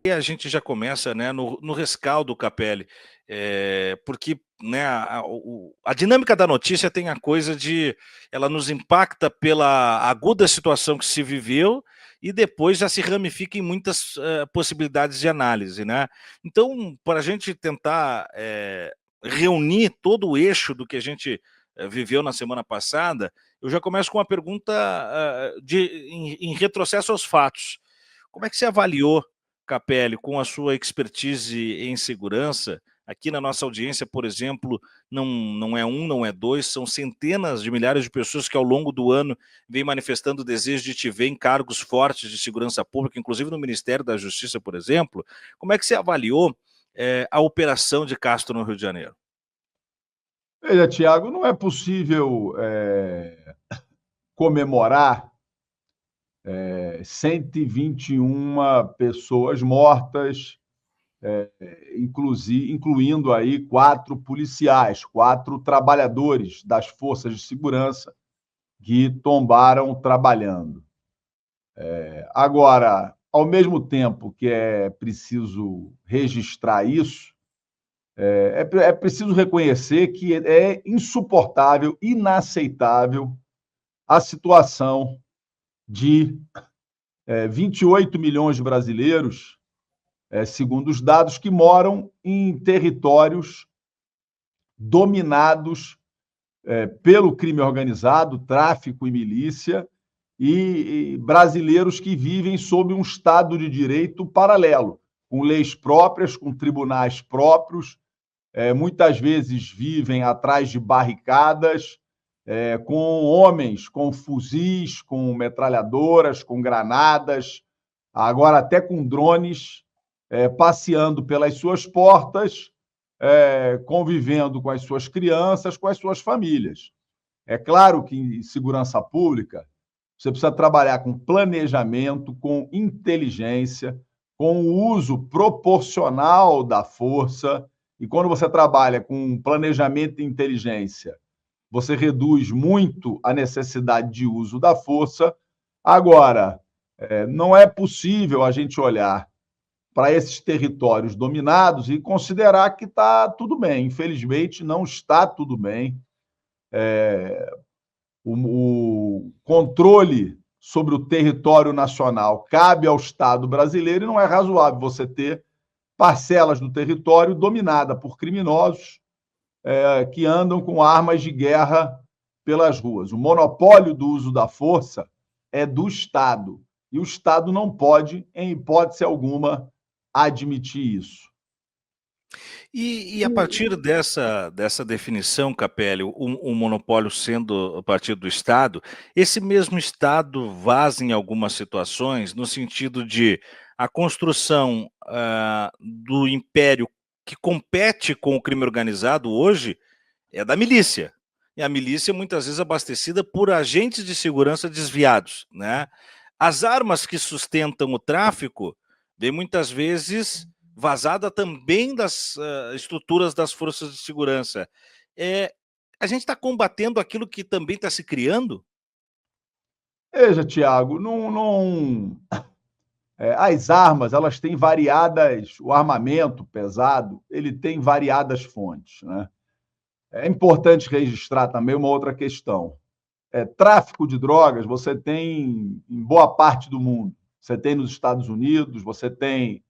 E a gente já começa, né, no rescaldo, Capelli, porque, né, a dinâmica da notícia tem a coisa de ela nos impacta pela aguda situação que se viveu e depois já se ramifica em muitas, possibilidades de análise, né. Então, para a gente tentar, reunir todo o eixo do que a gente, viveu na semana passada, eu já começo com uma pergunta, em retrocesso aos fatos. Como é que você avaliou, Capelli, com a sua expertise em segurança, aqui na nossa audiência, por exemplo, não é um, não é dois, são centenas de milhares de pessoas que ao longo do ano vêm manifestando o desejo de te ver em cargos fortes de segurança pública, inclusive no Ministério da Justiça, por exemplo. Como é que você avaliou, a operação de Castro no Rio de Janeiro? Veja, Tiago, não é possível comemorar 121 pessoas mortas, incluindo aí 4 policiais, 4 trabalhadores das forças de segurança que tombaram trabalhando. Agora, ao mesmo tempo que é preciso registrar isso, é preciso reconhecer que é insuportável, inaceitável a situação de 28 milhões de brasileiros, segundo os dados, que moram em territórios dominados pelo crime organizado, tráfico e milícia, e brasileiros que vivem sob um Estado de Direito paralelo, com leis próprias, com tribunais próprios, muitas vezes vivem atrás de barricadas, com homens com fuzis, com metralhadoras, com granadas, agora até com drones, passeando pelas suas portas, convivendo com as suas crianças, com as suas famílias. É claro que em segurança pública você precisa trabalhar com planejamento, com inteligência, com o uso proporcional da força. E quando você trabalha com planejamento e inteligência, você reduz muito a necessidade de uso da força. Agora, não é possível a gente olhar para esses territórios dominados e considerar que está tudo bem. Infelizmente, não está tudo bem. O controle sobre o território nacional cabe ao Estado brasileiro e não é razoável você ter parcelas do território dominada por criminosos que andam com armas de guerra pelas ruas. O monopólio do uso da força é do Estado e o Estado não pode, em hipótese alguma, admitir isso. E a partir dessa definição, Capelli, o monopólio sendo a partir do Estado, esse mesmo Estado vaza em algumas situações, no sentido de a construção, do império que compete com o crime organizado hoje é da milícia. E a milícia muitas vezes abastecida por agentes de segurança desviados, né. As armas que sustentam o tráfico vêm muitas vezes vazada também das, estruturas das forças de segurança. Eh, a gente está combatendo aquilo que também está se criando? Veja, Tiago, as armas elas têm variadas, o armamento pesado ele tem variadas fontes, né? É importante registrar também uma outra questão. Tráfico de drogas você tem em boa parte do mundo. Você tem nos Estados Unidos, você tem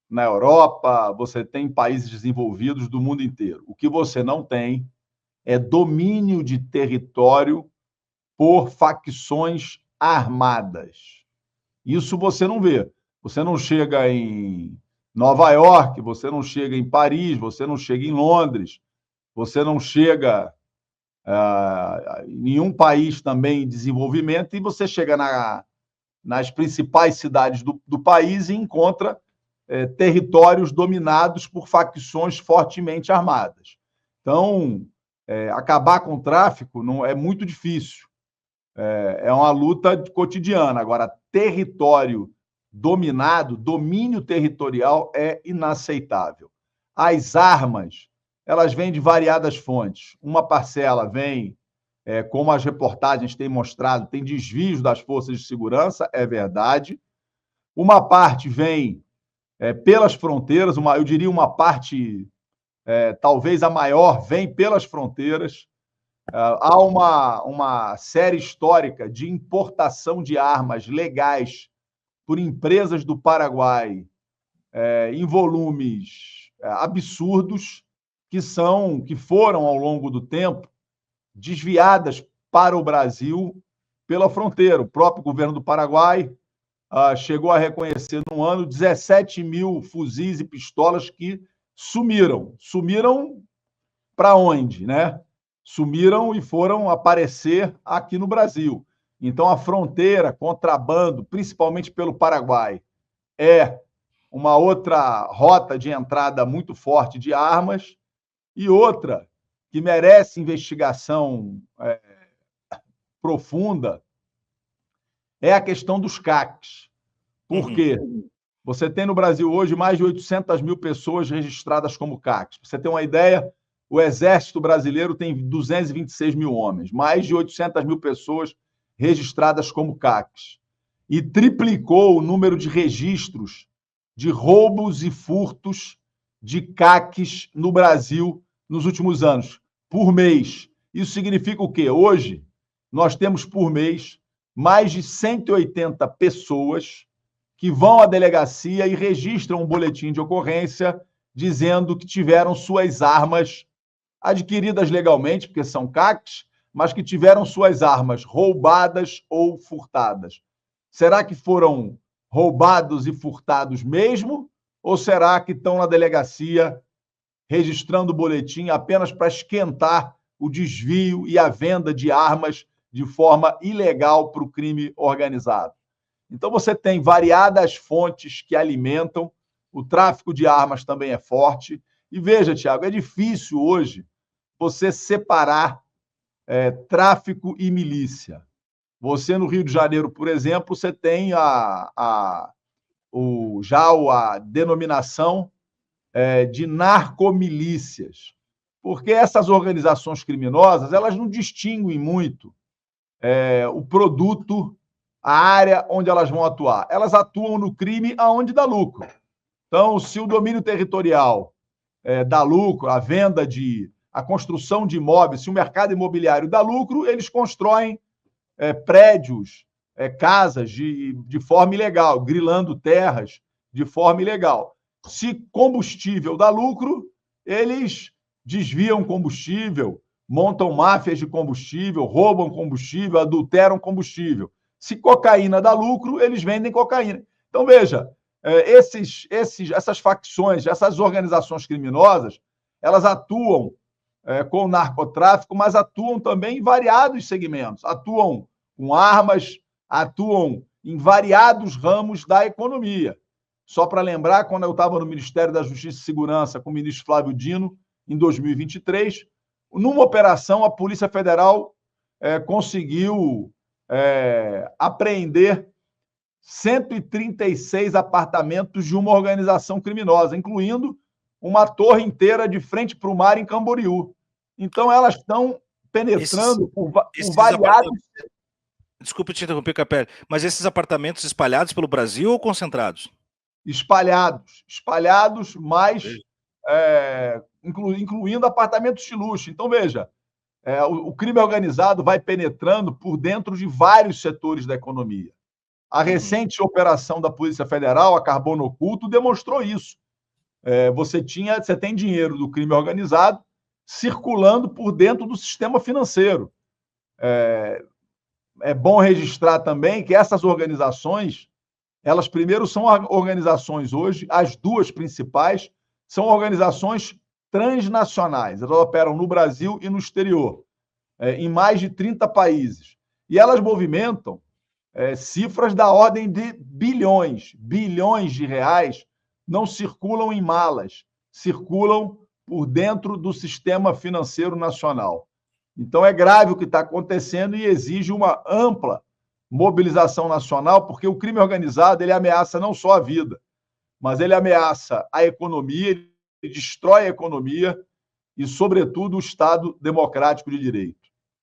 na Europa, você tem em países desenvolvidos do mundo inteiro. O que você não tem é domínio de território por facções armadas. Isso você não vê. Você não chega em Nova York, você não chega em Paris, você não chega em Londres, você não chega em nenhum país também em desenvolvimento e você chega nas principais cidades do país e encontra territórios dominados por facções fortemente armadas. Então, acabar com o tráfico não é muito difícil. É uma luta cotidiana. Agora, território dominado, domínio territorial é inaceitável. As armas, elas vêm de variadas fontes. Uma parcela vem, como as reportagens têm mostrado, tem desvios das forças de segurança, é verdade. Uma parte vem pelas fronteiras, eu diria uma parte, talvez a maior, vem pelas fronteiras. Há uma série histórica de importação de armas legais por empresas do Paraguai em volumes absurdos, que foram, ao longo do tempo, desviadas para o Brasil pela fronteira. O próprio governo do Paraguai chegou a reconhecer no ano 17 mil fuzis e pistolas que sumiram. Sumiram para onde, né? Sumiram e foram aparecer aqui no Brasil. Então, a fronteira, contrabando, principalmente pelo Paraguai, é uma outra rota de entrada muito forte de armas, e outra que merece investigação profunda é a questão dos CACs. Por quê? Você tem no Brasil hoje mais de 800 mil pessoas registradas como CACs. Pra você ter uma ideia, o Exército Brasileiro tem 226 mil homens, mais de 800 mil pessoas registradas como CACs. E triplicou o número de registros de roubos e furtos de CACs no Brasil nos últimos anos, por mês. Isso significa o quê? Hoje, nós temos por mês mais de 180 pessoas que vão à delegacia e registram um boletim de ocorrência dizendo que tiveram suas armas adquiridas legalmente, porque são CACs, mas que tiveram suas armas roubadas ou furtadas. Será que foram roubados e furtados mesmo? Ou será que estão na delegacia registrando o boletim apenas para esquentar o desvio e a venda de armas de forma ilegal para o crime organizado? Então, você tem variadas fontes que alimentam, o tráfico de armas também é forte. E veja, Tiago, é difícil hoje você separar tráfico e milícia. Você, no Rio de Janeiro, por exemplo, você tem já a denominação de narcomilícias, porque essas organizações criminosas elas não distinguem muito o produto, a área onde elas vão atuar. Elas atuam no crime aonde dá lucro. Então, se o domínio territorial dá lucro, a construção de imóveis, se o mercado imobiliário dá lucro, eles constroem prédios, casas de forma ilegal, grilando terras de forma ilegal. Se combustível dá lucro, eles desviam combustível, montam máfias de combustível, roubam combustível, adulteram combustível. Se cocaína dá lucro, eles vendem cocaína. Então, veja, essas facções, essas organizações criminosas, elas atuam com o narcotráfico, mas atuam também em variados segmentos. Atuam com armas, atuam em variados ramos da economia. Só para lembrar, quando eu estava no Ministério da Justiça e Segurança com o ministro Flávio Dino, em 2023, numa operação, a Polícia Federal conseguiu apreender 136 apartamentos de uma organização criminosa, incluindo uma torre inteira de frente para o mar em Camboriú. Então, elas estão penetrando por variados... Desculpe te interromper, Capelli, mas esses apartamentos espalhados pelo Brasil ou concentrados? Espalhados, mas incluindo apartamentos de luxo. Então, veja, o crime organizado vai penetrando por dentro de vários setores da economia. A recente operação da Polícia Federal, a Carbono Oculto, demonstrou isso. Você tem dinheiro do crime organizado circulando por dentro do sistema financeiro. É bom registrar também que essas organizações, elas primeiro são organizações hoje, as duas principais, são organizações transnacionais. Elas operam no Brasil e no exterior, em mais de 30 países. E elas movimentam cifras da ordem de bilhões de reais, não circulam em malas, circulam por dentro do sistema financeiro nacional. Então, é grave o que está acontecendo e exige uma ampla mobilização nacional, porque o crime organizado ele ameaça não só a vida, mas ele ameaça a economia, ele destrói a economia e, sobretudo, o Estado democrático de direito.